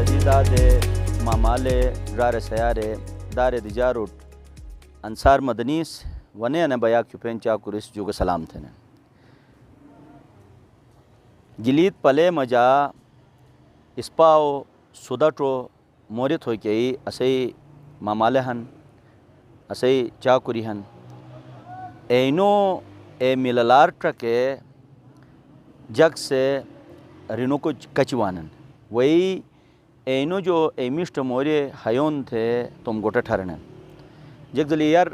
سدی داد مامالے رار سیارے دار دیجاروٹ انصار مدنیس ونے نے بیا کیپین چاکورس جوگ سلام تھے گلیت پلے مجا اسپاو سوداٹو مورت ہوئی کہ اسی مامالے ہن اسی چاکوری ہن اینو اے مللار ٹرکے جگ سے رینو کو کچوانن وہی اینو جو ایمشٹ مورے ہیون تھے تم گوٹا ٹھرنن جگ دلی یار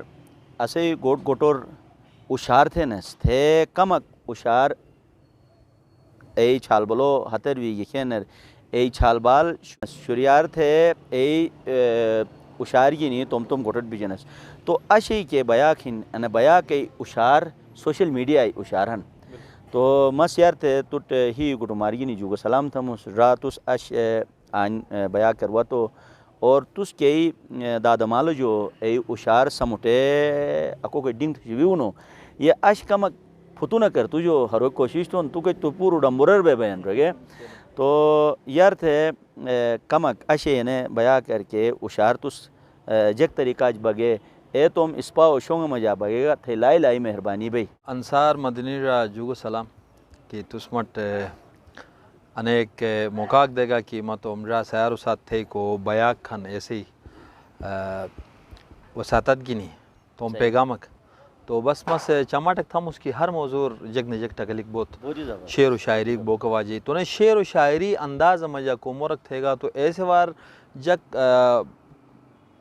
اسی گوٹ گوٹور اشار تھے نس تھے کمک اشار ای چھال بلو ہتر وی گیخینر ای چھال بال شریار تھے ای اشار گینی تم گوٹٹ بجنس تو اشی کے بیا کھن ان بیا کے اشار سوشل میڈیا اشار ہن تو مس یار تھے تٹ ہی گٹو مارگینی جوگ سلام تھمس راتس اش آن بیا کروا تو اور تس کے دادمال جو ای اشار سمٹے اکو کے ڈنگ ویونو یہ اش کمک فتو نہ کر تو جو ہر کوشش تو کہ تو پورو ڈمبرر بے بیان رگے تو یار تھے کمک اشے نے بیا کر کے اشار تس جگ طریقہ بگے اے تم اسپا شونگ مجا بگے گا تھے لائی لائی مہربانی بھائی انصار مدنی را جوگ سلام کہ تسمٹ انیک موقعک دے گا کہ مت عمرہ سیارو ساتھ تھے کو بیاک کھن ایسی وساطت گینی توم پیغامک تو بس مس چماٹک تھا اس کی ہر موضوع جگ نے جگ ٹکلک بہت شعر و شاعری بوک واجی تو نے شعر و شاعری انداز مجا کو مورک تھے گا تو ایسے وار جگ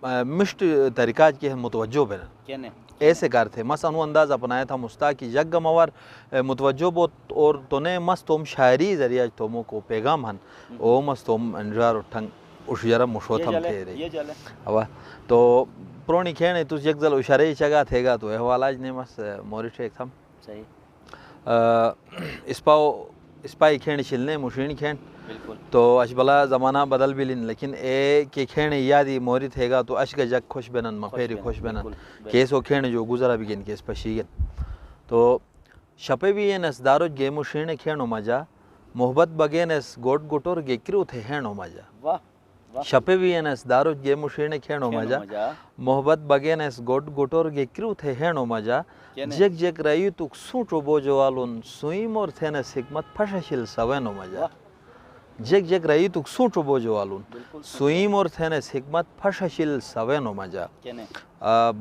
مشت طریقہ کے متوجہ بنا ایسے کار تھے مس انو انداز اپنایا تھا مستا کی جگ موار متوجہ بہت اور تو نے مس توم شاعری ذریعہ تومو کو پیغام ہن او مس توم انجار ٹھنگ اشجرا مشوتم تھے رہی اب تو پرونی کھینے تو جگ زل اشارے چگا تھے گا تو احوالاج نے مس موری ٹھیک تھم اسپائی کھینے چلنے مشین کھین تو اش بلا زمانہ بدل بھی لین لیکن اے کہ کھینے یادی موری تھے گا تو اش کا جگ خوش بنن مفیری خوش بنن کیس وہ کھینے جو گزرا بھی گن کیس پشیگن تو شپے بھی نس دارو گے مشین کھینو مجا محبت بگے نس گوٹ گوٹور گے کرو تھے ہینو مجا شپے بھی نس دارو گے مشین کھینو مجا محبت بگے نس گوٹ گوٹور گے کرو تھے ہینو مجا جگ جگ رایو تو سوٹو بوجو والون سوئیم اور تھے نس حکمت پھششل سوینو مجا جگ جگ رہی تو سوٹو بوجو والون سوئیم اور تھینس حکمت پھششل سوینو مجا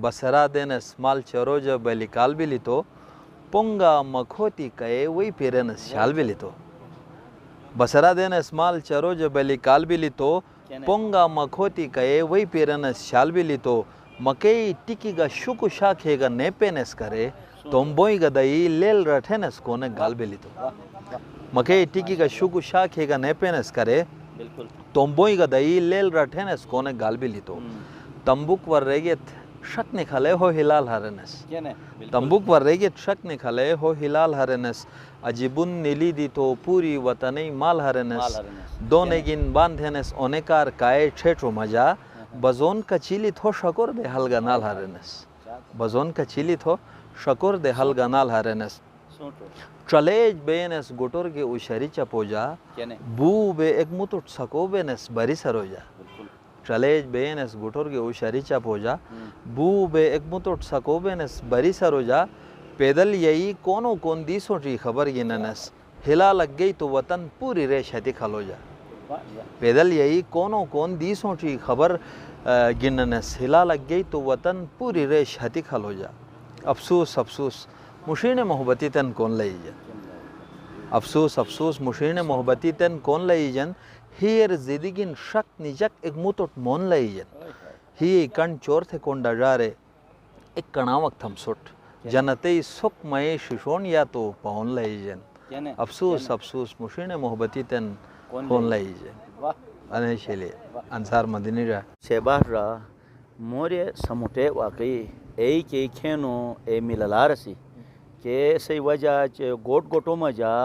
بسرا دینس مال چروج بیلی کال بھی لیتو پونگا مکھوتی کئے وی پیرنس شال بھی لیتو بسرا دینس مال چروج بیلی کال بھی لیتو پونگا مکھوتی کئے وی پیرنس شال بھی لیتو مکئی ٹکی گا شکو شاکھے گا نیپینس کرے تم بوئی گا دئی لیل رٹھینس کونے گال بھی لیتو مکئی ٹکی کا شکو شاکھے گا نیپینس کرے تم بوئی گا دئی لیل رٹھینس کونے گال بھی لیتو تمبوک ور ریگیت شک نکھلے ہو ہلال ہرنس تمبوک ور ریگیت شک نکھلے ہو ہلال ہرنس عجیبن نیلی دی تو پوری وطنی مال ہرنس دونے گن باندھینس اونیکار کائے ٹھیٹو مجا بزون کا چیلی تھو شکر دے حلگا نال ہرنس بزون کا چیلی تھو شکر دے حلگا نال ہرنس چلیج بینس گوٹور کے اشاری چپوجا بو بے ایک متوٹ سکو بینس بری سروجا چلیج بینس گوٹور کے اشاری چپوجا بو بے ایک متوٹ سکو بینس بری سروجا پیدل یہی کونو کون دیسوں چی خبر گننس ہلا لگ گئی تو وطن پوری ریش ہتی کھلو جا پیدل یہی کونو کون دیسوں چی خبر گننس ہلا لگ گئی تو وطن پوری ریش ہتی کھلو جا افسوس افسوس مشین محبتی تن کون لئی جن افسوس افسوس مشین محبتی تن کون لئی جن ہیر زدگین شک نجک ایک متوٹ مون لئی جن ہی کن چور تھے کونڈا جارے ایک کناوک تھم سٹ جنتی سک مئے ششون یا تو پون لئی جن افسوس افسوس مشین محبتی تن کون لئی جن انہیں شیلے انصار مدنی را شہباز را مورے سموٹے واقعی ای کے کھینو اے مللارسی کہ سی وجہ گوٹ گوٹو مجا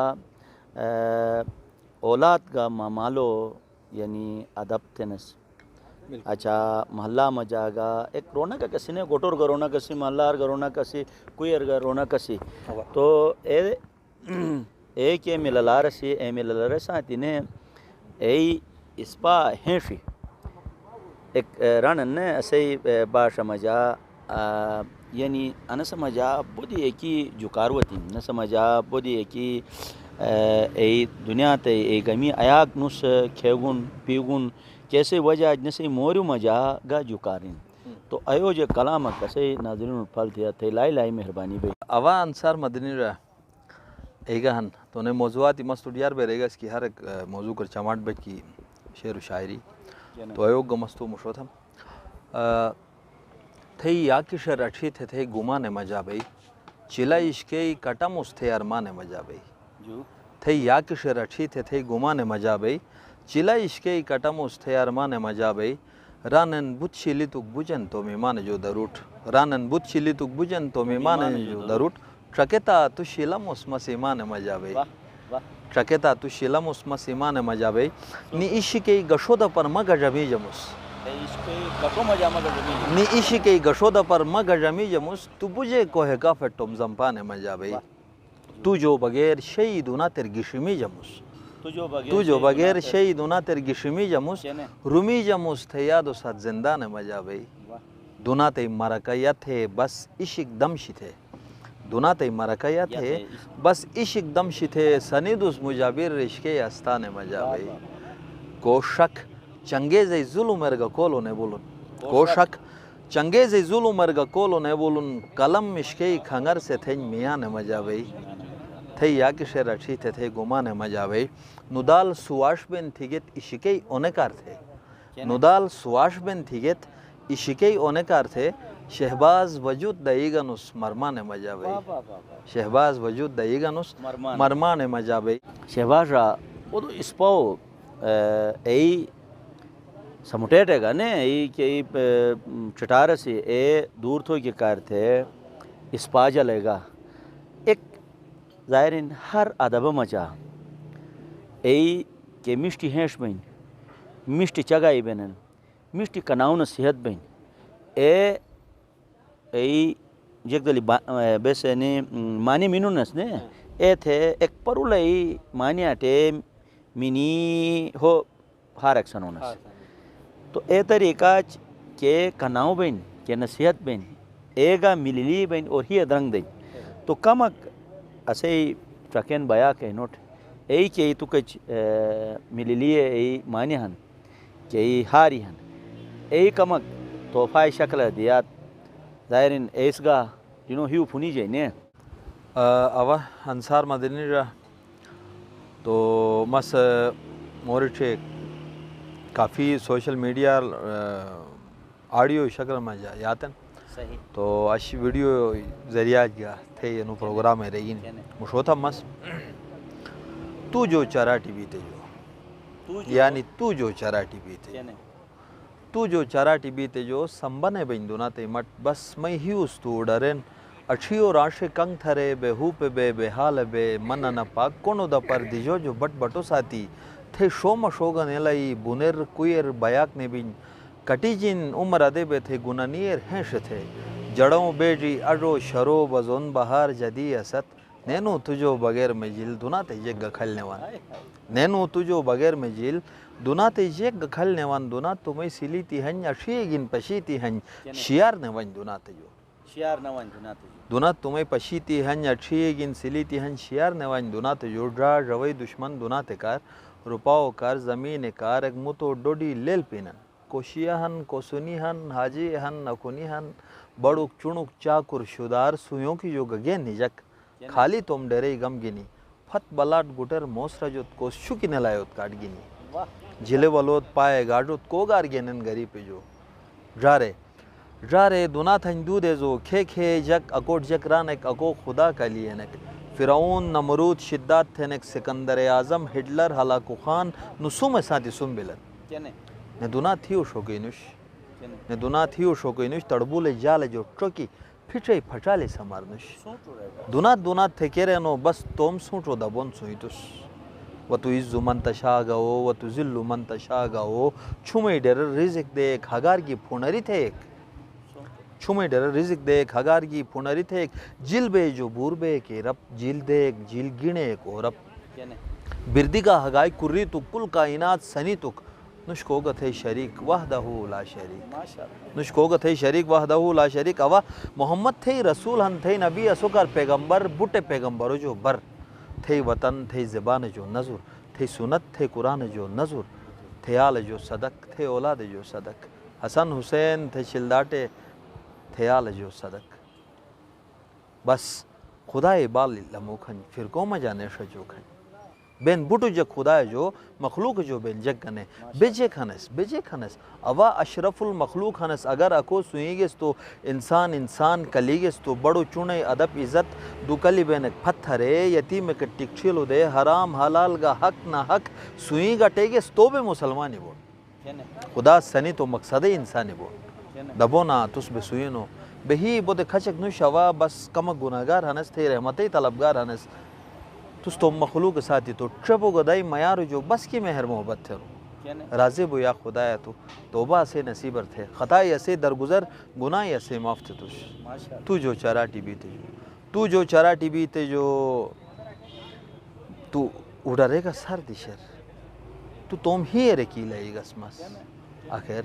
اولاد کا مامالو یعنی ادب تنس اچھا محلہ مجاگا ایک رونا کا کسی نے گوٹور کا رونا کسی محلہ کا رونا کسی کوئی ارگا رونا کسی تو اے کے مللارسی اے مللارسا تینے ای اسپا هنشي رانن اسي باشا مجا يعني انا سمجا بودي اكي جوكاروتين نسمجا بودي اكي ای دنیا تے ای گمی ایاگ نس کھیگون پیگون کیسے وجہ نسی موریو مجا گا جوکارین تو ایو جو کلام کسے ناظرین پھل تھیا تھے لائی مہربانی بھئی اوا انصار مدنی رہا ایگا ہن تو نے موضوعاتی مستو یار بے رہے گا اس کی ہر ایک موضوع کر چماٹ بچ کی شعر و شاعری تو ایو گا مستو مشو تھا تھے یا کی شعر اٹھی تھے گمان مجا بھئی چلا عشقی کٹم اس تھے ارمان مجا بھئی تھے یا کی شعر اٹھی تھے گمان مجا بھئی چلا عشقی کٹم اس تھے ارمان مجا بھئی رانن بوت شیلی تک بجن تو میمان جو دروٹ رانن بوت شیلی تک بجن تو میمان جو دروٹ ٹرکتا تو شیلم اس مسیمان مجا بھئی ٹرکتا تو شیلم اس مسیمان مجا بھئی نی عشقی گشود پر مگا جمی جموس نی عشقی گشود پر مگا جمی جموس تو بجے کوہ کافت تم زمپان مجا بھئی تو جو بغیر شیدونا تر گشمی جموس تو جو بغیر شیدونا تر گشمی جموس رومی جموس تھے یادو ساتھ زندان مجا بھئی دونا تے مرکیت تھے بس عشق دمشی تھے دونا تے مرکیت تھے بس عشق دمشی تھے سنیدوس مجابر عشقی استان مجا بھئی کو شک چنگیز ظلم ارگا کولو نے بولن کو شک چنگیز ظلم ارگا کولو نے بولن کلم عشقی کھنگر سے تھے میان مجا بھئی تھے یا کی شعر اٹھی تھے گمان مجا بھئی ندال سواش بن تھیگت عشقی اونکار تھے ندال سواش بن تھیگت عشقی اونکار تھے شہباز وجود دائیگانوس مرمان مجا بھئی شہباز وجود دائیگانوس مرمان مجا بھئی شہباز را وہ تو اسپاو ای سمٹیٹے گا نے ای کہ چٹارہ سے اے دور تھو کے کار تھے اسپا جلے گا ایک ظاہرین ہر ادب مچا ای کہ مشتی ہینش بین مشتی چگائی بینن مشتی کناؤن صحت بین ای جیک دلی بیسے نے مانی مینونس نے اے تھے ایک پرول ای مانی آٹے منی ہو ہار ایکسنونس تو اے طریقہ کہ کناؤ بین کہ نصیحت بین اے گا ملیلی بین اور ہی درنگ دیں تو کمک اسے ٹرکین بیا کہ نوٹ ای کہ تو کچھ ملیلی ای مانی ہن کہ ای ہاری ہن ای کمک توفائی شکل دیات ظاہرین ایس گا جنہوں ہیو پھونی جائے نے اوا انصار مدنی رہا تو مس مورچے کافی سوشل میڈیا آڈیو شکل میں جاتن تو اش ویڈیو ذریعہ گیا تھے یہ نو پروگرام ہے رہی مشوتا مس تو جو چراٹی بیتے جو یعنی تو جو چراٹی بیتے تو جو چراٹی بیتے جو سمبنے بندونا تے مٹ بس میں ہی اس تو ڈرین اچھیو راشے کنگ تھرے بے ہوپ بے حال بے مننا پاک کونو دا پر دیجو جو بٹ بٹو ساتھی تھے شوم شوگن الائی بونر کوئر بیاک نے بین کٹی جن عمر ادے بے تھے گنانیر ہینش تھے جڑوں بیجی اڈو شرو بزون بہار جدی اسد نینو تجو بغیر میں جیل دونا تے جگ کھلنے وان نینو تجو بغیر میں جیل دونا تے جگ کھلنے وان دونا تمہیں سلی تی ہن اشیگن پشی تی ہن شیار نے ون دونا تے جو شیار نہ ون دونا تے دونا تمہیں پشی تی ہن اشیگن سلی تی ہن شیار نے ون دونا تے جو ڈرا روی دشمن دونا تے کار روپاو کار زمین کار ایک متو ڈوڈی لیل پینن کوشیا ہن کوسونی ہن حاجی ہن نکونی ہن بڑوک چونک چاکر شدار سویوں کی جو گگین نجک خالی تم ڈرے گم گنی پھت بلاٹ گٹر موسرا جوت کو شکی نلایوت کاٹ گنی جھلے ولوت پائے گاڑوت کو گار گینن گری پہ جو جارے دونا تھن دو دے زو کھے جک اکوٹ جک رانک اکو خدا کا لیے نک فرعون نمرود شدات تھنک سکندر اعظم ہٹلر ہلاکو خان نسوم ساتھی سم بلن نے دونا تھیو شوکینوش نے دونا تھیو شوکینوش تڑبول جال جو ٹرکی پھٹے پھٹالے سمارنوش دونا تھے کہرے نو بس توم سوٹو دبون سویتوس و تو عزو من تشاگا ہو و تو ذلو من تشاگا ہو چھومے ڈر رزق دیکھ ہگار کی پھونری تھے ایک چھومے ڈر رزق دیکھ ہگار کی پھونری تھے ایک جل بے جو بور بے کے رب جل دیکھ جل گنے کو رب بردی کا ہگائی کری تو کل کائنات سنی تک نشکوگت ہے شریک وحدہ لا شریک ماشاءاللہ نشکوگت ہے شریک وحدہ لا شریک اوا محمد تھے رسول ہن تھے نبی اسکر پیغمبر بوٹے پیغمبر جو بر تھے وطن تھے زبان جو نظر تھے سنت تھے قرآن جو نظر تھے آل جو صدق تھے اولاد جو صدق حسن حسین تھے شلداٹے تھے آل جو صدق بس خدای بال لمو کھن پھر کو مجانے شجو کھن بین بوٹو جگ خدا جو مخلوق جو بین جگ کنے بیجے کھنس اوا اشرف المخلوق ہنس اگر اکو سوئیگس تو انسان کلیگس تو بڑو چونے ادب عزت دو کلی بین پتھرے یتیم کے ٹکچھلو دے حرام حلال گا حق نہ حق سوئی گا ٹیگس تو بے مسلمانی بول خدا سنی تو مقصد انسانی بول دبو نا تس بے سوئینو بہی بودے کھچک نو شوا بس کمک گناہگار ہنس تھے رحمتی طلبگار ہنس تس تو مخلوق ساتھی تو چبو گدائی میار جو بس کی مہر محبت تھے رو راضی بو یا خدایا تو توبہ سے نصیبر تھے خطائی اسے درگزر گناہ اسے معاف تھے تو جو چراٹی بیتے جو تو جو چراٹی بیتے جو تو اڑارے گا سر دیشر تو تم ہی رکی لئی گا اسمس آخر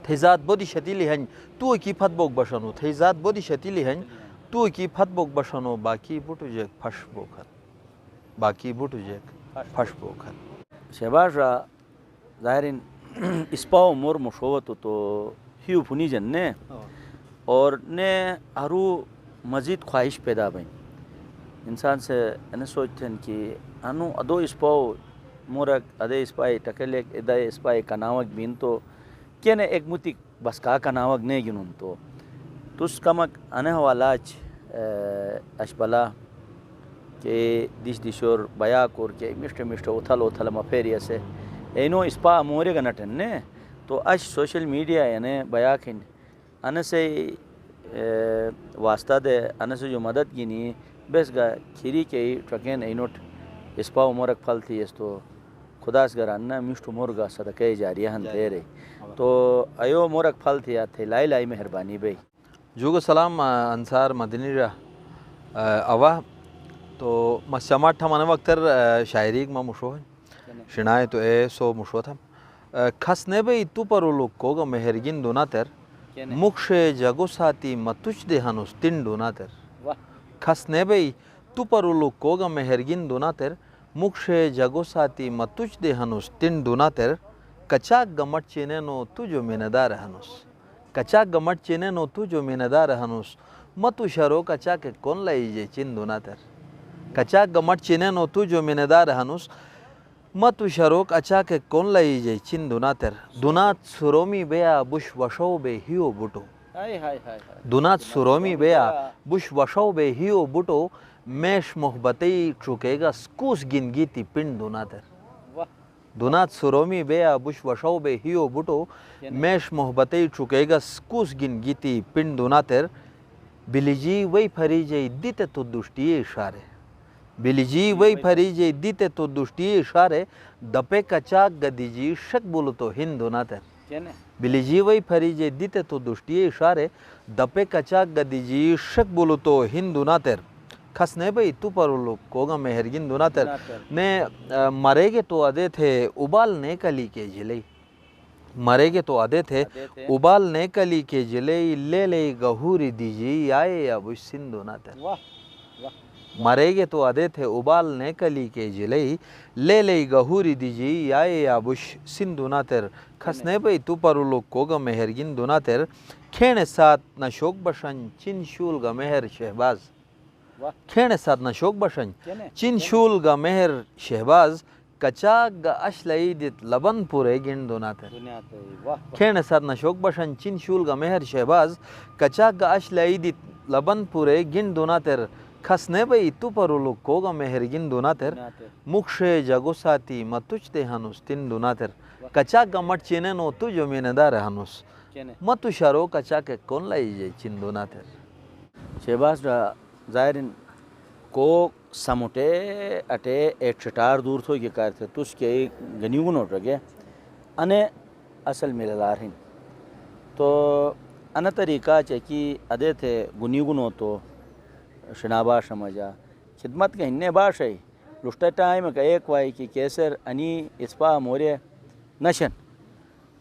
تھے ذات بودی شتیلی ہن تو کی پھت بوک بشنو تھے ذات بودی شتیلی ہن تو کی پھت بوک بشنو باقی بوٹو جگ پھش بوکھن باقی بوٹو جگ پھش بوکھن شہباز را ظاہرین اسپاو مور مشوتو تو ہیو پھنی جن نے اور نے ہرو مزید خواہش پیدا بین انسان سے انہیں سوچتے ہیں کہ انو ادو اسپاو مورک ادے اسپائی ٹکلیک ادے اسپائی کناوک بین تو کینے ایک متی بس کا کناوک نے گنون تو تس کمک انہ والاچ اشبلا کہ دیش دیشور بیا کور کے مشٹ اتھل مفیری سے اینو اسپا مورے گا نٹن نے تو اش سوشل میڈیا یعنی بیا کھن ان سے واسطہ دے ان سے جو مدد گینی بس گا کھیری کے ٹرکین اینوٹ اسپا مورک پھل تھی اس تو خداس گر ان مشٹ مرگا صدقہ جاریہ ہن دے رہی تو ایو مورک پھل تھی تھے لائی مہربانی بھائی جو سلام انصار مدنی را اوا تو مسما تھا من وقتر شاعری ما مشو ہے شنائے تو اے سو مشو تھا کھسنے بھئی تو پرو لوگ کو گا مہرگین دونا تر مکش جگو ساتی متوچ دے ہنوس تن دونا تر کھسنے بھئی تو پرو لوگ کو گا مہرگین دونا تر مکش جگو ساتی متوچ دے ہنوس تن دونا تر کچاک گمٹ چینے نو تو جو میندار ہنوس کچاک گمٹ چینے نو تو جو میندار ہنوس متو شرو کچاک کون لائی جے چین دونا تر کچاک گمٹ چینے نو تو جو میندار ہنوس متو شروک اچاک کون لائی جے چین دونا تر دونات سرومی بیا بش وشو بے ہیو بوٹو دونات سرومی بیا بش وشو بے ہیو بوٹو میش محبتی چکے گا سکوس گنگیتی پن دونا تر دونات سرومی بیا بش وشو بے ہیو بوٹو میش محبتی چکے گا سکوس گنگیتی پن دونا تر بلیجی وی پھری جے دیتے تو دشتی اشارے بلیجی وی پھری جے دیتے تو دشتی اشارے دپے کچاک گدیجی شک بولو تو ہندونا تر بلیجی وی پھری جے دیتے تو دشتی اشارے دپے کچاک گدیجی شک بولو تو ہندونا تر کھسنے بھئی تو پرو لوگ کوگا مہرگین دونا تر نے مرے گے تو ادے تھے ابال نے کلی کے جلے مرے گے تو ادے تھے ابال نے کلی کے جلے لے لے گہوری دیجی آئے یا بش سندونا تر مرے گے تو ادے تھے ابال نے کلی کے جلے لے لے گہوری دیجی آئے یا بش سندونا تر کھسنے بھئی تو پرو لوگ کوگا مہرگین دونا تر کھینے ساتھ نہ شوک بشن چین شول گا مہر شہباز کھینے ساتھ نہ شوک بشن چین شول گا مہر شہباز کچاک گا اشلائی دیت لبن پورے گن دونا تر کھینے ساتھ نہ شوک بشن چین شول گا مہر شہباز کچاک گا اشلائی دیت لبن پورے گن دونا تر کھسنے بھئی تو پرو لوگ کوگا مہرگین دونا تر مکش جگو ساتی متوچ دے ہنوس تن دونا تر کچاک گا مٹ چینے نو تو جو میندار ہنوس متو شارو کچاک کون لائی جے چین دونا تر شہباز را ظاہرین کو سموٹے اٹے ایک چٹار دور تھو یہ کار تھے تو اس کے گنیگون اٹھ رگے انے اصل ملدار ہیں تو انا طریقہ چاکی ادے تھے گنیگون ہو تو شنابا شمجا خدمت کے ہننے باش ہے لشتہ ٹائم کا ایک وائی کی کیسر انی اسپا مورے نشن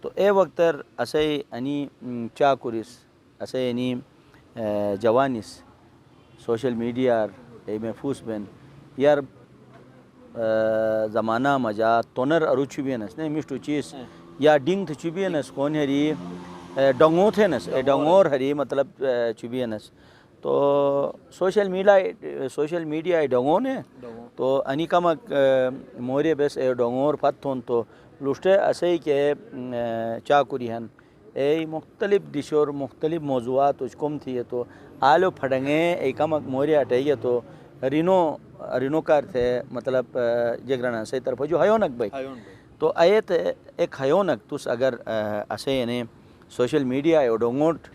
تو اے وقتر اسے انی چاکورس اسے انی جوانس سوشل میڈیا اے محفوظ بین یار زمانہ مجا تونر ارو چوبینس نے مشتو چیز یا ڈنگ تھ چوبینس کون ہری ڈنگو تھینس اے ڈنگور ہری مطلب چوبینس تو سوشل میڈیا ڈنگو نے تو انی کمک مورے بس اے ڈنگور پتھون تو لشتے اسے کہ چاکوری ہن اے مختلف دشور مختلف موضوعات اس کم تھی تو آلو پھڑنگے اے کمک مورے اٹھے گیا تو رینو کار تھے مطلب جگرنا سے طرف جو ہیونک بھائی تو ایت ایک ہیونک تس اگر اسے یعنی سوشل میڈیا او ڈونگوٹ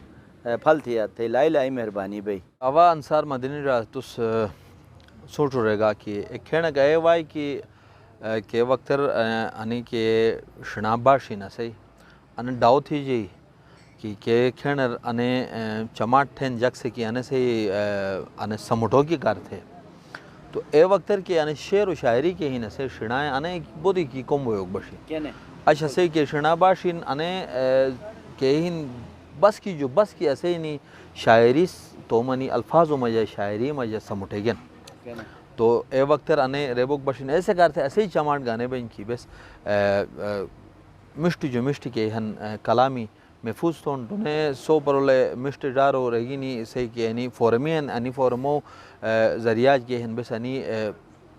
پھل تھیا تے لائی مہربانی بھائی اوا انصار مدنی را تس سوچ رہے گا کہ ایک کھینا گئے وائی کہ وقتر انی کہ شناباشی نہ صحیح ان ڈاؤ تھی جی کہ کھینر انے چماٹ تھین جگ سے کہ انے سے انے سمٹو کی کار تھے تو اے وقتر کہ انے شعر و شاعری کے ہی نہ سے شنائیں انے بودی کی کم ہوئے بشی اچھا سے کہ شناباشین انے کہ ہی بس کی ایسے ہی نہیں شاعری تو منی الفاظ و مجھے شاعری مجھے سمٹے گن تو اے وقتر انے ریبوک بشین ایسے کار تھے ایسے ہی چماٹ گانے بین کی بس مشت کے ہن کلامی محفوظ تھون نے سو پرولے مشت ڈارو رہگینی سے کہ انی فورمین انی فورمو ذریعہ کے ہن بس انی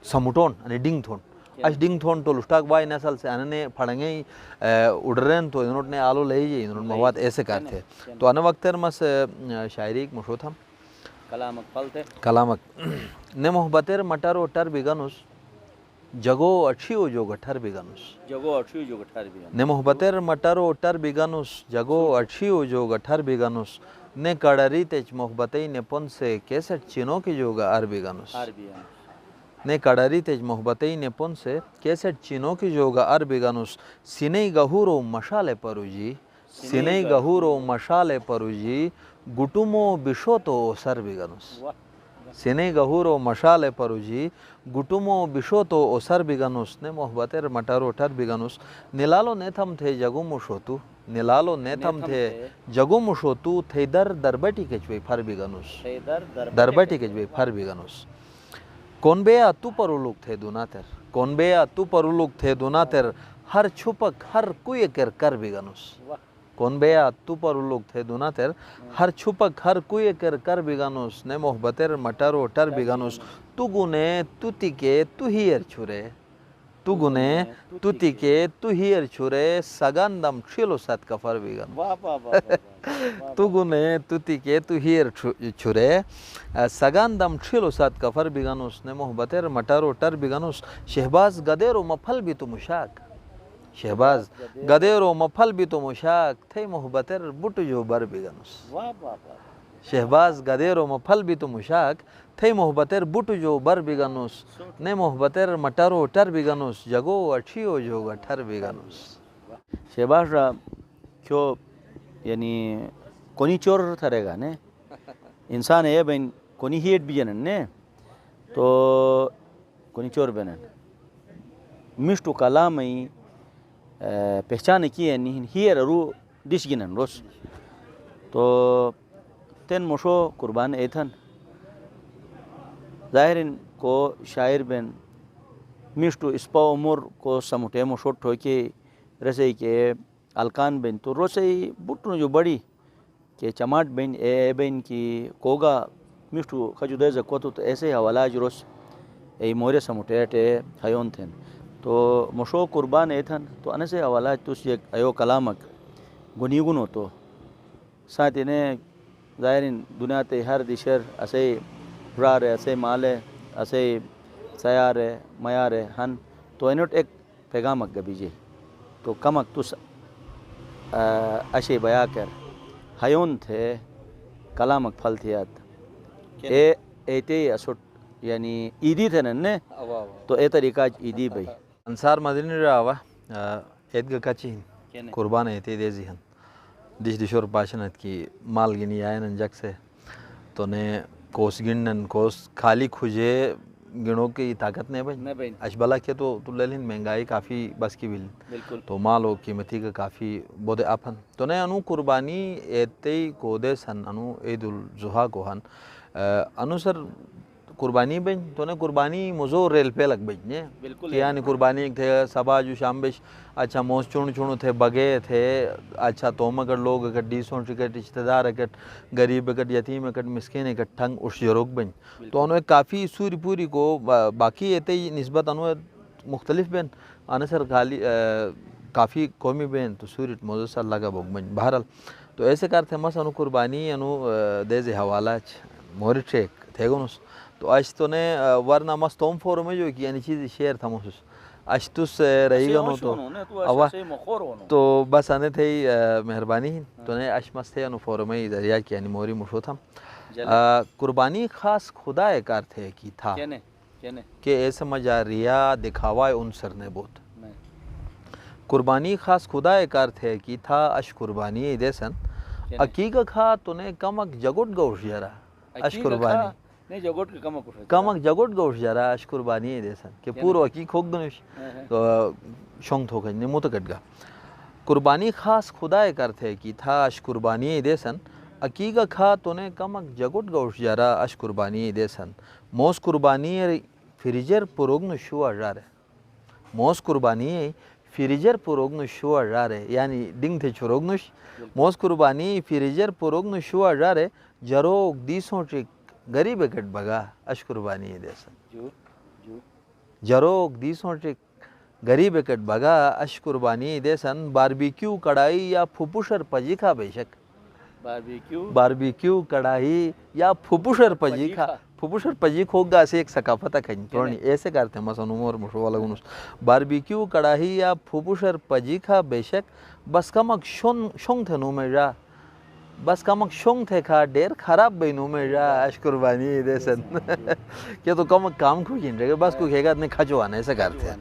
سمٹون انی ڈنگ تھون اش ڈنگ تھون تو لشتاک بائی نسل سے اننے پھڑنگے اڑرین تو انہوں نے آلو لے جی انہوں نے مواد ایسے کار تھے تو انا وقتر مس شاعری ایک مشہور تھا کلامک پلتے کلامک نے محبتر مٹر و ٹر بگنوس جگو اچھیو جو گٹھر بگنوس نے محبتر مٹر و ٹر بگنوس جگو اچھیو جو گٹھر بگنوس نے کڑری تیچ محبتی نے پن سے کیسٹ چینوں کی جو گا ار بگنوس نے کڑری تیچ محبتی نے پن سے کیسٹ چینوں کی جو گا ار بگنوس سینئی گہورو مشالے پرو جی سینئی گہورو مشالے پرو جی گٹومو بشو تو سر بگنوس سینئی گہورو مشالے پرو جی گٹومو بشو تو سر بگنوس نے محبتر مٹارو ٹر بگنوس نلالو نیتھم تھے جگو مشوتو نلالو نیتھم تھے جگو مشوتو تھے دربٹی کچوئی پھر بگنوس دربٹی کچوئی پھر بگنوس کون بیا تو پرولوک تھے دوناتر کون بیا تو پرولوک تھے دوناتر ہر چھپک ہر کوئی کر بگنوس کون بیا تو پرولوک تھے دوناتر ہر چھپک ہر کوئی کر بگنوس نے محبتر مٹارو ٹر بگنوس تو گنے تو تیکے تو ہیر چھرے تو گنے تو تیکے تو ہیر چھرے سگاندم چھلو ست کفر بگنوس تو گنے تو تیکے تو ہیر چھرے سگاندم چھلو ست کفر بگنوس نے محبتر مٹارو ٹر بگنوس شہباز گدیرو مپھل بھی تو مشاک شہباز گدیرو مپھل بھی تو مشاک تھے محبتر بٹ جو بر بگنوس شہباز گدیرو مپھل بھی تو مشاک تھے محبتر بٹ جو بر بگنوس نے محبتر مٹارو ٹر بگنوس جگو اچھیو جو گٹھر بگنوس شہباز را کیوں یعنی کونی چور تھرے گا نے انسان ہے بین کونی ہیٹ بھی جنن نے تو کونی چور بنن مشتو کلامئی پہچان کی ہے نہیں ہیر رو ڈش گنن روس تو تین مشو قربان ایتھن ظاہرین کو شاعر بن مشتو اسپا عمر کو سمٹے مشو ٹھوکے رسے کے الکان بن تو روسے بٹنو جو بڑی کہ چماٹ بین اے بین کی کوگا مشتو خجو دے زکوتو تو ایسے حوالہ جروس ای مورے سمٹے ٹے ہیون تھن تو مشو قربان ایتھن تو انسے حوالہ توس یک ایو کلامک گنیگنو تو ساتھ انہیں ظاہرین دنیا تے ہر دیشر اسے رارے اسے مالے اسے سیارے میارے ہن تو انوٹ ایک پیغامک گبی جی تو کمک توس اشے بیا کر ہیون تھے کلامک پھل تھیات اے ایتے اسوٹ یعنی عیدی تھے ننے تو اے طریقہ عیدی بھئی انصار مدنی راوا ایدگا کچین قربان ایتے دے ذہن دش دشور پاشنت کی مال گنی آئین جگ سے تو نے کوس گنن کوس خالی کھجے گنو کی طاقت نہیں بھائی اشبلا کے تو للین مہنگائی کافی بس کی بل بالکل تو مالو قیمتی کا کافی بودے اپن تو نے انو قربانی ایتے کو دے سن انو عید الضحیٰ کو ہن انو سر قربانی بین تو نے قربانی مزو ریل پہ لگ بین بالکل کہ یعنی قربانی تھے صبح جو شام بش اچھا موس چونو تھے بگے تھے اچھا توم اگر لوگ اگر ڈیسوں ٹکٹ رشتہ دار اگر غریب اگر یتیم اگر مسکین اگر ٹھنگ اش جروگ بن تو انہوں کافی سوری پوری کو باقی ایتے نسبت انہوں مختلف بین آنے سر کافی قومی بین تو سوری موضوع سر لگا بوگ بن بہرحال تو ایسے کار تھے مس انو قربانی انو دیزے حوالہ موری ٹریک تھے گونس تو اش تو نے ورنہ مس توم فورم جو کہ یعنی چیز شیئر تھا محسوس اش تس رہی گا نو تو اوا تو بس آنے تھے مہربانی تو نے اش مس تھے انو فورم ذریعہ کی یعنی موری مشو تھا قربانی خاص خدا کار تھے کی تھا کہ ایسا مجا ریا دکھاوا عنصر نے بہت قربانی خاص خدا کار تھے کی تھا اش قربانی دے سن عقیقہ کھا تو نے کمک جگٹ گوش جرا اش قربانی نہیں جگوٹ کے کمک جگوٹ گوش جرا اش قربانی دے سن کہ پورو عقیق ہوگ دنش تو شونگ تھو گھن مت کٹ گا قربانی خاص خدا کر تھے کی تھا اش قربانی دے سن عقیقہ کھا تو نے کمک جگوٹ گوش جرا اش قربانی دے سن موس قربانی فریجر پروگن شو اجارے موس قربانی فریجر پروگن شو اجارے یعنی ڈنگ تھے چروگنش موس قربانی فریجر پروگن شو اجارے جروگ دیسوں ٹک غریب کٹ بگا اش قربانی دے سن جروگ دیسوں ٹک غریب کٹ بگا اش قربانی دے سن باربیکیو کڑائی یا پھپوشر پجیکھا بے شک باربیکیو کڑائی یا پھپوشر پجیکھا پھپوشر پجیک ہوگا سے ایک ثقافت ہے تھوڑی ایسے کرتے ہیں مثلا عمر مشوا لگونس باربیکیو کڑائی یا پھپوشر پجیکھا بے شک بس کمک شونگ تھے نو میں جا بس کمک شونگ تھے کھا ڈیر خراب بینو میں جا اش قربانی دے سن کہ تو کمک کام کو کھین رہے بس کو کھیگا اتنے کھجو آنے ایسے کرتے ہیں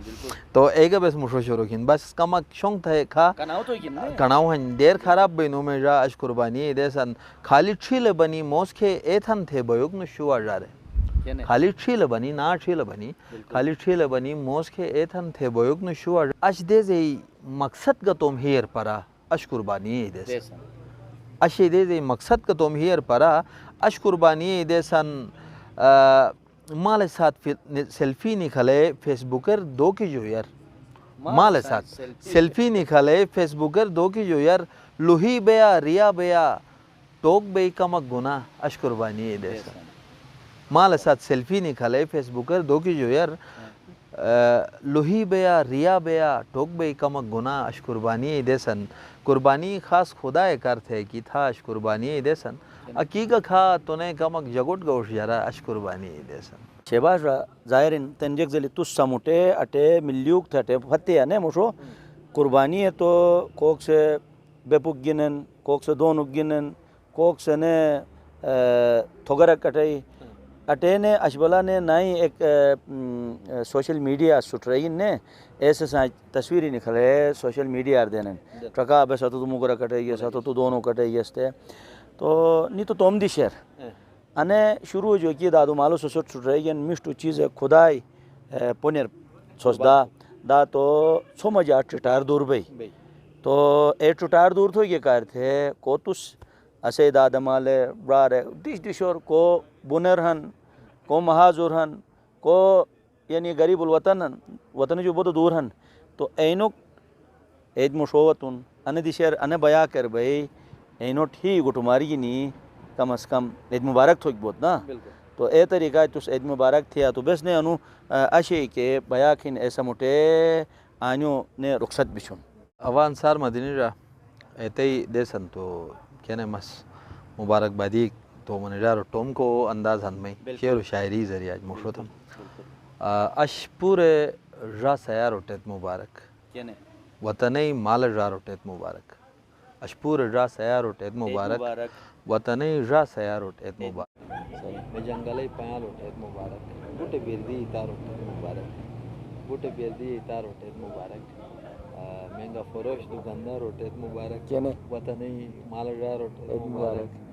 تو ایک بس مشو شروع کھین بس کمک شونگ تھے کھا کناو ہن ڈیر خراب بینو میں جا اش قربانی دے سن خالی ٹھیل بنی موس کے ایتھن تھے بیوگ نشو اجارے خالی ٹھیل بنی نا ٹھیل بنی خالی ٹھیل بنی موس کے ایتھن تھے بیوگ نشو اش دے زی مقصد کا تم ہیر پرا اش قربانی دے سن اش دے زی مقصد کا تم ہیر پرا اش قربانی دے سن مال ساتھ سیلفی نکھلے فیس بکر دو کی جو یار مال ساتھ سیلفی نکھلے فیس بکر دو کی جو یار لوہی بیا ریا بیا ٹوک بے کمک گنا اش قربانی دے سن مال ساتھ سیلفی نکھلے فیس بکر دو کی جو یار لوہی بیا ریا بیا ٹوک بے کمک گنا اش قربانی دے سن قربانی خاص خدا کر تھے کی تھا اش قربانی دے سن عقیقہ کھا تو نے کمک جگوٹ گوش جرا اش قربانی دے سن شہباز ظاہرین تنجک زلی تس سموٹے اٹے ملیوک تھے فتح ہے مشو قربانی ہے تو کوک سے بیپک گنن کوک سے دونک گنن کوک سے نے تھوگرک اٹھائی اٹے نے اشبلا نے نائی ایک سوشل میڈیا سٹرین نے ایسے سائیں تصویری نکھلے سوشل میڈیا آر دینن ٹرکا بے ساتو تو مگرہ کٹے گیا ساتو تو دونوں کٹے گیا استے تو نہیں تو توم دی شہر انے شروع جو کی دادو مالو سوسٹ سٹرین مشتو چیز خدای پونیر سوس دا تو سو مجا ٹٹار دور بھئی تو اے ٹٹار دور تو یہ کار تھے کوتس اسے دادا مالے برارے دیش کو بنر ہن کو مہاجر ہن کو یعنی غریب الوطن ہن وطن جو بہت دور ہن تو اینو اید مشوتن انے دیشر انے بیا کر بھئی اینو ٹھی گٹو ماری نی کم از کم عید مبارک تھوک بہت نا تو اے طریقہ تو عید مبارک تھیا تو بس نے انو اشی کے بیا کھن ایسا موٹے آنیو نے رخصت بچھن اوا انصار مدینی را ایتے دے سن تو کہنے مس مبارک بادی تو منجار ٹوم کو انداز ہن میں شعر و شاعری ذریعہ مشو تھا اش پورے را سیار اٹھت مبارک وطنی مال را اٹھت مبارک اش پورے را سیار اٹھت مبارک وطنی را سیار اٹھت مبارک میں جنگلی پیال اٹھت مبارک بوٹے بیردی اتار اٹھت مبارک بوٹے بیردی اتار اٹھت مبارک مہنگا فروش دکاندار اٹھت مبارک وطنی مال را اٹھت مبارک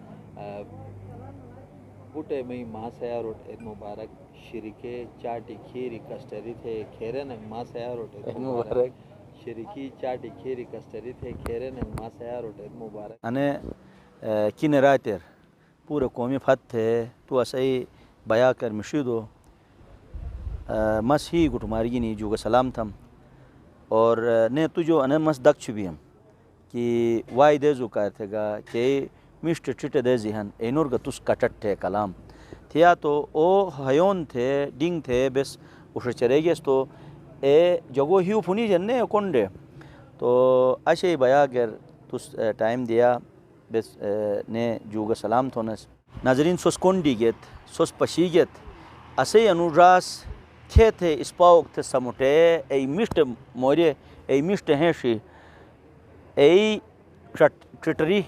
بوٹے میں ماں سیاروٹ عید مبارک شریکے چاٹی کھیری کسٹری تھے کھیرے ننگ ماں سیاروٹ عید مبارک شریکی چاٹی کھیری کسٹری تھے کھیرے ننگ ماں سیاروٹ عید مبارک انے کین راتر پورے قومی پھت تھے تو اسے بیا کر مشیدو مس ہی گٹ مارگینی جو سلام تھم اور نے تجو انے مس دک چھبیم کہ وائی دے زو کار تھے گا کہ مشت ٹھٹ دے ذہن اینور گا تس کٹٹ تھے کلام تھیا تو او ہیون تھے ڈنگ تھے بس اُش چرے گیس تو اے جگو ہیو پھنی جنے کونڈے تو اشے بیا گر تس ٹائم دیا بس نے جو سلام تھونس ناظرین سوس کونڈی گیت سوس پشی گیت اسے انوراس تھے تھے اسپاؤک تھے سمٹے ای مشت مورے ای مشت ہینشی ای ٹٹری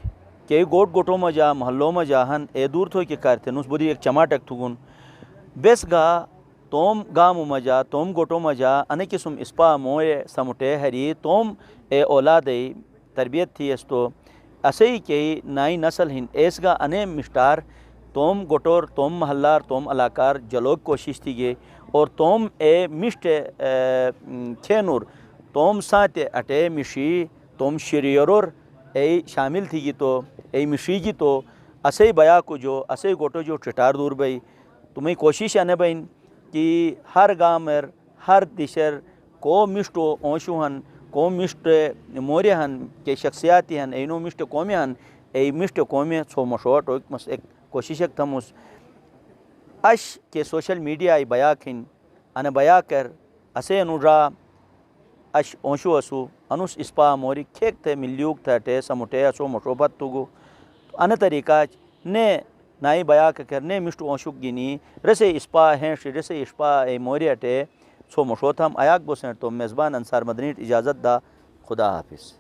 کہ گوٹ گوٹو مجا محلو مجاہن اے دور تھو کہ کارتے نوس بودی ایک چماٹک تھگن بیس گا توم گامو مجا توم گوٹو مجا انے قسم اسپا موئے سمٹے ہری توم اے اولاد تربیت تھی اس تو اسے کہ نائی نسل ہن ایس گا انے مشتار توم گوٹور توم محلار توم علاقار جلوگ کوشش تھی گے اور توم اے مشت کھینور توم ساتے اٹے مشی توم شریورور اے شامل تھی گی تو اے مشی گی تو اسے بیا کو جو اسے گوٹو جو ٹٹار دور بھئی تمہیں کوشش آنے بین کہ ہر گامر ہر دشر کو مشتو اونشو ہن کو مشت موری ہن کے شخصیاتی ہن اینو مشت قومی ہن ای مشت قومی سو مشوٹ ایک کوشش ایک تھمس اش کے سوشل میڈیا ای بیا کھن ان بیا کر اسے انورا اش اونشو اسو انوس اسپا موری کھیک تھے ملیوک تھے ٹے سمٹے اسو مشوبت تو ان طریقہ نے نائی بیا کرنے مشت اونشوک گینی رسے اسپا ہیں رسے اسپا ای موری اٹے سو مشوتم ایاک بوسن تو میزبان انصار مدنی اجازت دا خدا حافظ.